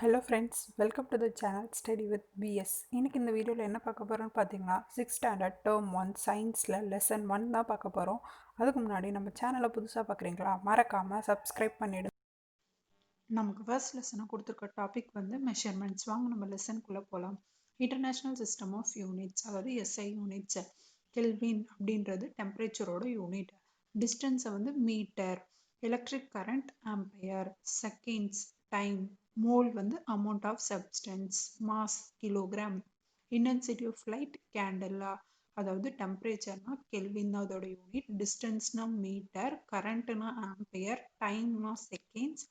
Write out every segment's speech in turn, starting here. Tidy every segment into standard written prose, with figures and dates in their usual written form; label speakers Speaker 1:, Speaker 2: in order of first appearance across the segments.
Speaker 1: Hello friends, welcome to the channel study with PS. இன்னைக்கு இந்த வீடியோவில் என்ன பார்க்க போகிறோம்னு பார்த்தீங்கன்னா, 6th ஸ்டாண்டர்ட் டேர்ம் 1 சயின்ஸில் லெசன் 1 தான் பார்க்க போகிறோம். அதுக்கு முன்னாடி நம்ம சேனலை புதுசாக பார்க்குறீங்களா, மறக்காமல் சப்ஸ்கிரைப் பண்ணிவிடுங்க. நமக்கு ஃபர்ஸ்ட் லெசனாக கொடுத்துருக்க டாபிக் வந்து மெஷர்மெண்ட்ஸ். வாங்க நம்ம லெசனுக்குள்ளே போகலாம். இன்டர்நேஷ்னல் சிஸ்டம் ஆஃப் யூனிட்ஸ், அதாவது எஸ்ஐ யூனிட்ஸ். கெல்வின் அப்படின்றது டெம்பரேச்சரோட யூனிட். டிஸ்டன்ஸை வந்து metre, electric current ampere, seconds time, mole வந்து amount of substance, mass kilogram, intensity of light candela. அதாவது டெம்பரேச்சர்னா கெல்வின் தான் அதோட யூனிட், டிஸ்டன்ஸ்னா மீட்டர், கரண்ட்னா ஆம்பியர், டைம்னா seconds,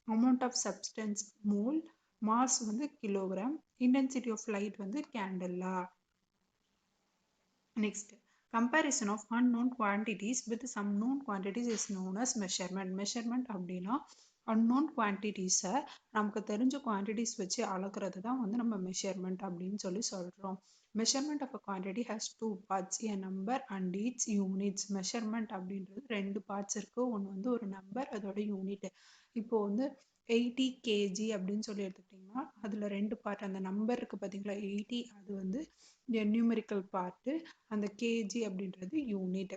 Speaker 1: amount of substance mole, mass வந்து கிலோகிராம், இன்டென்சிட்டி ஆஃப் லைட் வந்து candela. Next, comparison of unknown quantities with some known quantities is known as measurement. Measurement அப்படின்னா unknown quantities-அ நமக்கு தெரிஞ்ச quantities வச்சு அளக்கிறது தான் வந்து நம்ம measurement அப்படின்னு சொல்றோம். Measurement of a quantity has two parts, a number and its units. Measurement அப்படின்றது ரெண்டு பார்ட்ஸ் இருக்கு. ஒன்று வந்து ஒரு நம்பர், அதோட யூனிட். இப்போ வந்து 80 kg அப்படின்னு சொல்லி எடுத்துக்கிட்டிங்கன்னா அதில் ரெண்டு பார்ட். அந்த நம்பர் இருக்குது பார்த்தீங்களா 80, அது வந்து நியூமெரிக்கல் பார்ட்டு, அந்த கேஜி அப்படின்றது unit.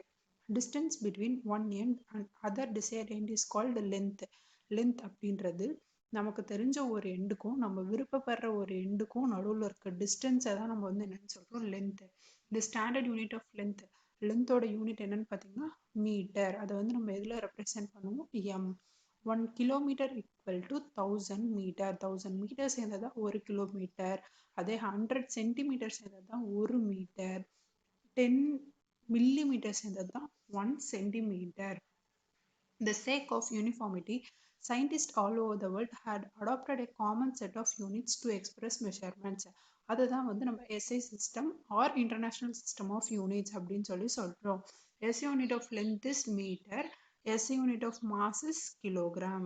Speaker 1: Distance between one end and other desired end is called length. Length அப்படின்றது நமக்கு தெரிஞ்ச ஒரு எண்டுக்கும் நம்ம விருப்பப்படுற ஒரு எண்டுக்கும் நடுவில் இருக்க டிஸ்டன்ஸை தான் நம்ம வந்து என்னன்னு சொல்கிறோம், லென்த். இந்த ஸ்டாண்டர்ட் யூனிட் ஆஃப் லென்த், லென்த்தோட யூனிட் என்னன்னு பார்த்தீங்கன்னா மீட்டர். அதை வந்து நம்ம எதில் ரெப்ரசென்ட் பண்ணுவோம், M. 1 kilometre equal to 1000 metre. 1000 metre சேர்ந்ததா 1 கிலோமீட்டர். அதே 100 சென்டிமீட்டர் சேர்ந்தது தான் 1 மீட்டர். 10 மில்லிமீட்டர் சேர்ந்தது தான் 1 centimetre. The sake of uniformity, scientists all over the world had adopted a common set of units to express measurements. அதுதான் வந்து நம்ம SI system or international system of units அப்படின்னு சொல்றோம். SI unit of length is meter, SI unit of mass is kilogram.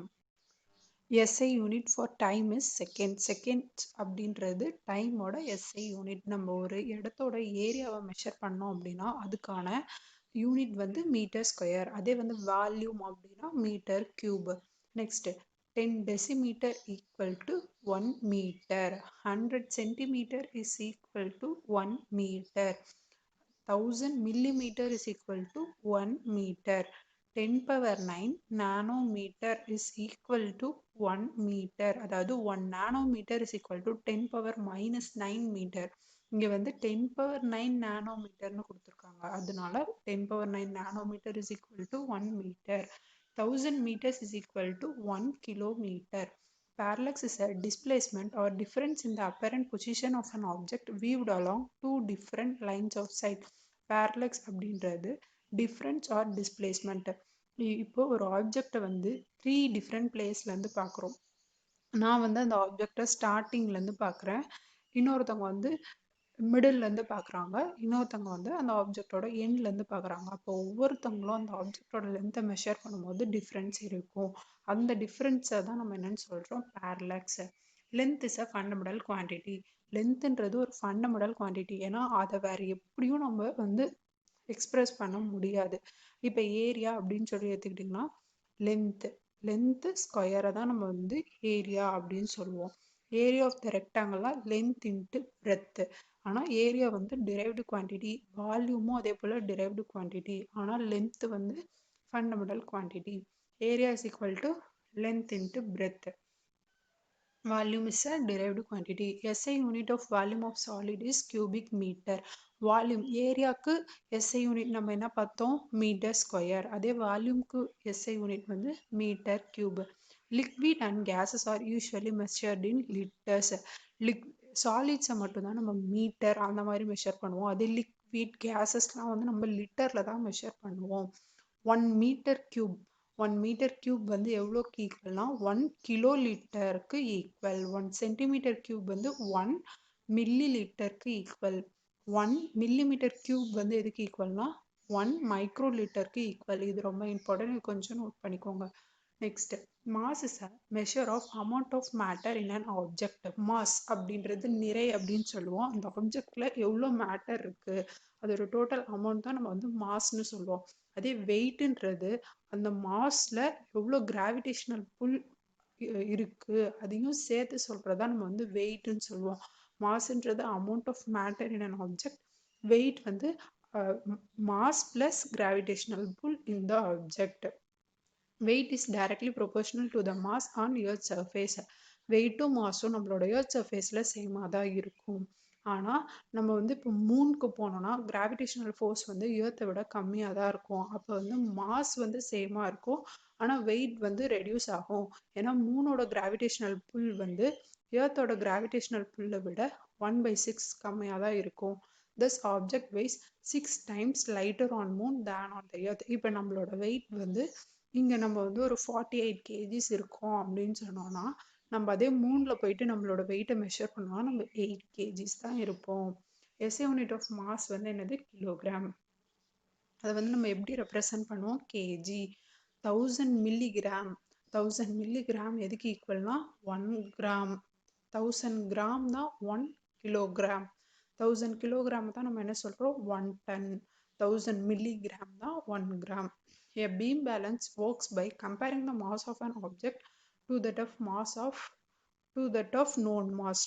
Speaker 1: SI unit for time is second. Seconds அப்படின்றது டைமோட SI unit. நம்ம ஒரு இடத்தோட ஏரியாவை மெஷர் பண்ணோம் அப்படின்னா அதுக்கான யூனிட் வந்து மீட்டர் ஸ்கொயர். அதே வந்து வால்யூம் அப்படின்னா metre cube. Next 10 decimeter equal to 1 meter. 100 centimeter is equal to 1 meter. 1000 millimeter is equal to 1 meter. 10 power 9 nanometer is equal to 1 meter. அதாவது 1 nanometer is equal to 10 power minus 9 meter. இங்க வந்து 10 power 9 nanometerன்னு கொடுத்துருக்காங்க. அதனால 10 power 9 nanometer is equal to 1 meter. 1000 meters is equal to 1 kilometer. Parallax is a displacement or difference in the apparent position of an object viewed along two different lines of sight. Parallax அப்படின்றது difference or displacement. இப்போ ஒரு ஆப்ஜெக்டை வந்து 3 different பிளேஸ்லேருந்து பார்க்குறோம். நான் வந்து அந்த ஆப்ஜெக்டை ஸ்டார்டிங்லேருந்து பார்க்குறேன், இன்னொருத்தவங்க வந்து மிடில்லேருந்து பார்க்குறாங்க, இன்னொருத்தவங்க வந்து அந்த ஆப்ஜெக்டோட எண்ட்லேருந்து பார்க்குறாங்க. அப்போ ஒவ்வொருத்தவங்களும் அந்த ஆப்ஜெக்டோட லென்த்தை மெஷர் பண்ணும்போது டிஃப்ரென்ஸ் இருக்கும். அந்த டிஃப்ரென்ஸை தான் நம்ம என்னன்னு சொல்கிறோம், parallax. Length is a fundamental quantity. லென்த்துன்றது ஒரு ஃபண்டமெண்டல் குவான்டிட்டி. ஏன்னா அதை வேறு எப்படியும் நம்ம வந்து எக்ஸ்பிரஸ் பண்ண முடியாது. இப்போ ஏரியா அப்படின்னு சொல்லி எடுத்துக்கிட்டிங்கன்னா லென்த்து ஸ்கொயரை தான் நம்ம வந்து ஏரியா அப்படின்னு சொல்லுவோம். ஏரியா ஆஃப் த ரெக்டாங்கிள்னா லென்த் இன்ட்டு பிரெத்து. ஆனால் ஏரியா வந்து டிரைவ்டு குவான்டிட்டி, வால்யூமும் அதே போல் டிரைவ்டு குவான்டிட்டி. ஆனால் லென்த்து வந்து fundamental quantity. Area is equal to length into breadth. Volume is a derived quantity. SI unit of volume of solid is cubic meter. Volume ஏரியாவுக்கு SI unit நம்ம என்ன பார்த்தோம், metre square. அதே வால்யூம்க்கு SI unit வந்து metre cube. Liquid and gases are usually measured in litres. சாலிட்ஸை மட்டும்தான் நம்ம மீட்டர் அந்த மாதிரி மெஷர் பண்ணுவோம். அதே லிக்விட் கேஸஸ்லாம் வந்து நம்ம லிட்டரில் தான் மெஷர் பண்ணுவோம். 1 மீட்டர் கியூப், 1 மீட்டர் கியூப் வந்து எவ்வளோக்கு ஈக்குவல்னா 1 கிலோ லிட்டருக்கு ஈக்குவல். 1 சென்டிமீட்டர் கியூப் வந்து 1 மில்லி லிட்டருக்கு ஈக்குவல். 1 மில்லிமீட்டர் கியூப் வந்து எதுக்கு ஈக்குவல்னா 1 மைக்ரோ லிட்டருக்கு ஈக்குவல். இது ரொம்ப இம்பார்ட்டன்ட், கொஞ்சம் நோட் பண்ணிக்கோங்க. Next, mass is a measure of amount of matter in an object. Mass அப்படின்றது நிறை அப்படின்னு சொல்லுவோம். அந்த ஆப்ஜெக்ட்ல எவ்வளோ மேட்டர் இருக்கு அதோட டோட்டல் அமௌண்ட் தான் நம்ம வந்து மாஸ்ன்னு சொல்லுவோம். அதே வெயிட்ன்றது அந்த மாஸ்ல எவ்வளோ கிராவிடேஷனல் புல் இருக்கு அதையும் சேர்த்து சொல்றதா நம்ம வந்து வெயிட்னு சொல்லுவோம். மாஸ்ன்றது amount of matter in an object. Weight வந்து mass plus gravitational pull in the object. weight is directly proportional to the mass on earth surface. வெயிட்டும் மாஸும் நம்மளோட எர்த் சர்ஃபேஸில் சேமாக தான் இருக்கும். ஆனால் நம்ம வந்து இப்போ மூனுக்கு போனோம்னா கிராவிடேஷனல் ஃபோர்ஸ் வந்து எர்த்தை விட கம்மியாக தான் இருக்கும். அப்போ வந்து மாஸ் வந்து சேமாக இருக்கும், ஆனால் வெயிட் வந்து ரெடியூஸ் ஆகும். ஏன்னா மூனோட கிராவிடேஷனல் புல் வந்து எர்த்தோட கிராவிடேஷனல் புல்லை விட 1/6 கம்மியாக தான் இருக்கும். This object weighs 6 times lighter on moon than on the earth. இப்போ நம்மளோட வெயிட் வந்து இங்கே நம்ம வந்து ஒரு 48 kgs இருக்கோம் அப்படின்னு சொன்னோம்னா, நம்ம அதே மூணில் போயிட்டு நம்மளோட வெயிட்டை மெஷர் பண்ணோம்னா நம்ம 8 kgs தான் இருப்போம். எஸ்ஐ யூனிட் ஆஃப் மாஸ் வந்து என்னது? கிலோகிராம். அதை வந்து நம்ம எப்படி ரெப்ரசன்ட் பண்ணுவோம்? கேஜி. 1000 மில்லிகிராம். 1000 மில்லிகிராம் எதுக்கு ஈக்குவல்னா 1 கிராம். 1000 கிராம் தான் 1 கிலோகிராம். 1000 கிலோகிராம் தான் நம்ம என்ன சொல்கிறோம்? 1 டன். 1000 மில்லிகிராம் தான் 1 gram. A beam balance works by comparing the mass of an object to that of known mass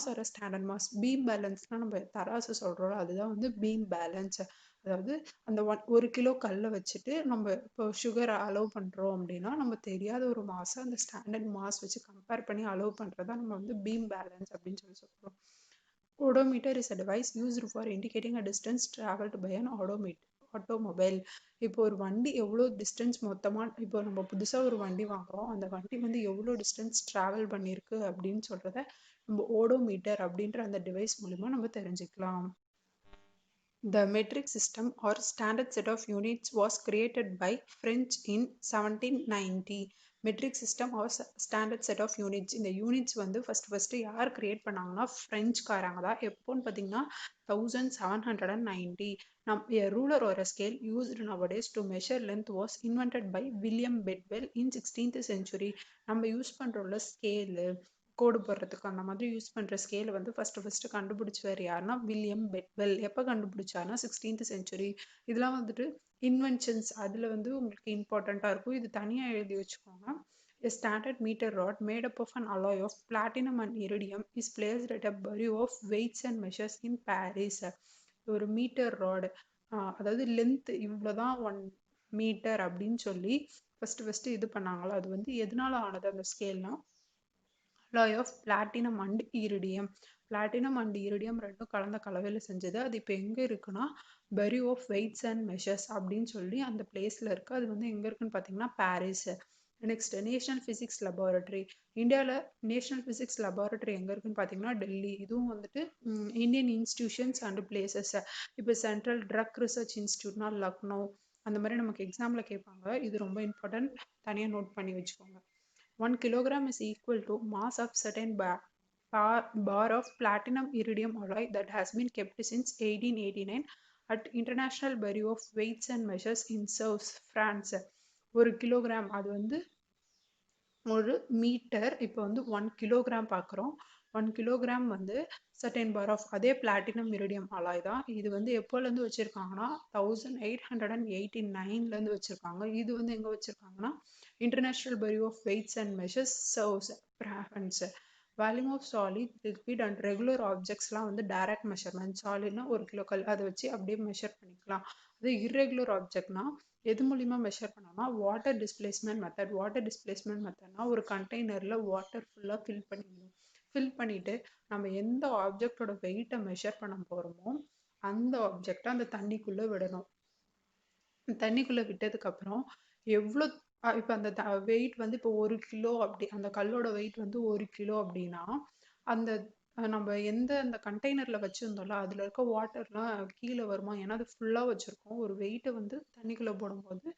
Speaker 1: or a standard mass. beam balance நம்ம தராசு சொல்றோம், அதுதான் வந்து beam balance. அதாவது அந்த 1 கிலோ கல்லை வச்சுட்டு நம்ம இப்போ சுகர் அலோவ் பண்றோம் அப்படின்னா நம்ம தெரியாத ஒரு மாஸை அந்த ஸ்டாண்டர்ட் மாஸ் வச்சு கம்பேர் பண்ணி அலோவ் பண்றதா நம்ம வந்து beam balance அப்படின்னு சொல்றோம். Odometer is a device used for indicating a distance traveled by an automobile. இப்போ ஒரு வண்டி எவ்வளோ டிஸ்டன்ஸ் மொத்தமாக, இப்போ நம்ம புதுசாக ஒரு வண்டி வாங்குறோம், அந்த வண்டி வந்து எவ்வளோ டிஸ்டன்ஸ் ட்ராவல் பண்ணியிருக்கு அப்படின்னு சொல்கிறத நம்ம ஓடோமீட்டர் அப்படின்ற அந்த டிவைஸ் மூலிமா நம்ம தெரிஞ்சுக்கலாம். The metric system or standard set of units was created by French in 1790. Metric system are standard set of units. இந்த யூனிட்ஸ் வந்து ஃபஸ்ட்டு யார் கிரியேட் பண்ணாங்கன்னா ஃப்ரெஞ்சுக்காரங்க தான். எப்போன்னு பார்த்தீங்கன்னா 1790. Ruler or a scale used nowadays to measure length was invented by William Bedwell in 16th century. நம்ம use பண்ணுறோம்ல scale, கோடு போடுறதுக்கு அந்த மாதிரி யூஸ் பண்ணுற ஸ்கேலை வந்து ஃபஸ்ட்டு கண்டுபிடிச்சவர் யாருன்னா வில்லியம் பெட்வெல். எப்போ கண்டுபிடிச்சாருன்னா 16th century. இதெல்லாம் வந்துட்டு இன்வென்ஷன்ஸ் அதில் வந்து உங்களுக்கு இம்பார்ட்டண்ட்டாக இருக்கும், இது தனியாக எழுதி வச்சுக்கோங்க. A standard meter rod made up of an alloy of platinum and iridium is placed at a bureau of weights and measures in Paris. ஒரு மீட்டர் ராடு, அதாவது லென்த் இவ்வளோதான் 1 மீட்டர் அப்படின்னு சொல்லி ஃபஸ்ட்டு இது பண்ணாங்களோ அது வந்து எதனால ஆனது அந்த ஸ்கேல்னா alloy of platinum and iridium. platinum and iridium ரெண்டும் கலந்த கலவையில் செஞ்சது. அது இப்போ எங்கே இருக்குன்னா bureau of weights and measures அப்படின்னு சொல்லி அந்த பிளேஸில் இருக்குது. அது வந்து எங்கே இருக்குன்னு பார்த்தீங்கன்னா Paris. Next national physics laboratory. இந்தியாவில் நேஷனல் ஃபிசிக்ஸ் லெபார்டரி எங்கே இருக்குன்னு பார்த்தீங்கன்னா டெல்லி. இதுவும் வந்துட்டு இந்தியன் இன்ஸ்டிடியூஷன்ஸ் அண்ட் பிளேசஸ். இப்போ சென்ட்ரல் ட்ரக் ரிசர்ச் இன்ஸ்டியூட்னா லக்னோ. அந்த மாதிரி நமக்கு எக்ஸாமில் கேட்பாங்க, இது ரொம்ப இம்பார்ட்டன்ட், தனியாக நோட் பண்ணி வச்சுக்கோங்க. 1 kilogram is equal to mass of certain bar of platinum iridium alloy that has been kept since 1889 at International Bureau of Weights and Measures in Sèvres, France. 1 kilogram அது வந்து ஒரு மீட்டர். இப்போ வந்து 1 kilogram பார்க்குறோம். 1 kilogram வந்து certain bar of அதே platinum iridium alloy தான். இது வந்து எப்போலேருந்து வச்சுருக்காங்கன்னா 1889 வச்சுருக்காங்க. இது வந்து எங்கே வச்சுருக்காங்கன்னா international bureau of weights and measures, Sevres, France. Volume of solid, liquid and regular ஆப்ஜெக்ட்ஸ்லாம் வந்து டைரக்ட் மெஷர்மெண்ட். சாலிட்னா 1 கிலோ கல், அதை வச்சு அப்படியே மெஷர் பண்ணிக்கலாம். அது இர்ரெகுலர் ஆப்ஜெக்ட்னா எது மூலிமா மெஷர் பண்ணோம்னா water displacement method. Water displacement மெத்தட்னா ஒரு கண்டெய்னரில் வாட்டர் ஃபுல்லாக ஃபில் பண்ணிவிட்டு நம்ம எந்த ஆப்ஜெக்டோட வெயிட்டை மெஷர் பண்ண போகிறோமோ அந்த ஆப்ஜெக்டை அந்த தண்ணிக்குள்ளே விடணும். தண்ணிக்குள்ளே விட்டதுக்கப்புறம் எவ்வளோ இப்போ அந்த வெயிட் வந்து இப்போ 1 கிலோ அப்படி, அந்த கல்லோட வெயிட் வந்து 1 கிலோ அப்படின்னா அந்த நம்ம எந்த அந்த கண்டெய்னரில் வச்சுருந்தோம்ல அதில் இருக்க வாட்டர்லாம் கீழே வருமா? ஏன்னா அது ஃபுல்லாக வச்சுருக்கோம். ஒரு வெயிட்டை வந்து தண்ணிக்குள்ளே போடும்போது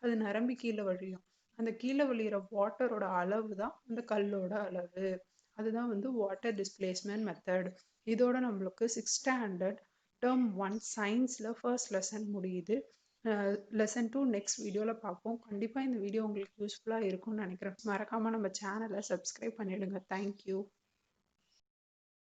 Speaker 1: அது நிரம்பி கீழே வழியும். அந்த கீழே வழிகிற வாட்டரோட அளவு தான் அந்த கல்லோட அளவு. அதுதான் வந்து வாட்டர் டிஸ்பிளேஸ்மெண்ட் மெத்தட். இதோட நம்மளுக்கு 6th ஸ்டாண்டர்ட் டேர்ம் 1 சயின்ஸில் ஃபர்ஸ்ட் லெசன் முடியுது. லெசன் 2 நெக்ஸ்ட் வீடியோவில் பார்ப்போம். கண்டிப்பாக இந்த வீடியோ உங்களுக்கு யூஸ்ஃபுல்லாக இருக்கும்னு நினைக்கிறேன். மறக்காமல் நம்ம சேனலை சப்ஸ்கிரைப் பண்ணிவிடுங்க. தேங்க்யூ.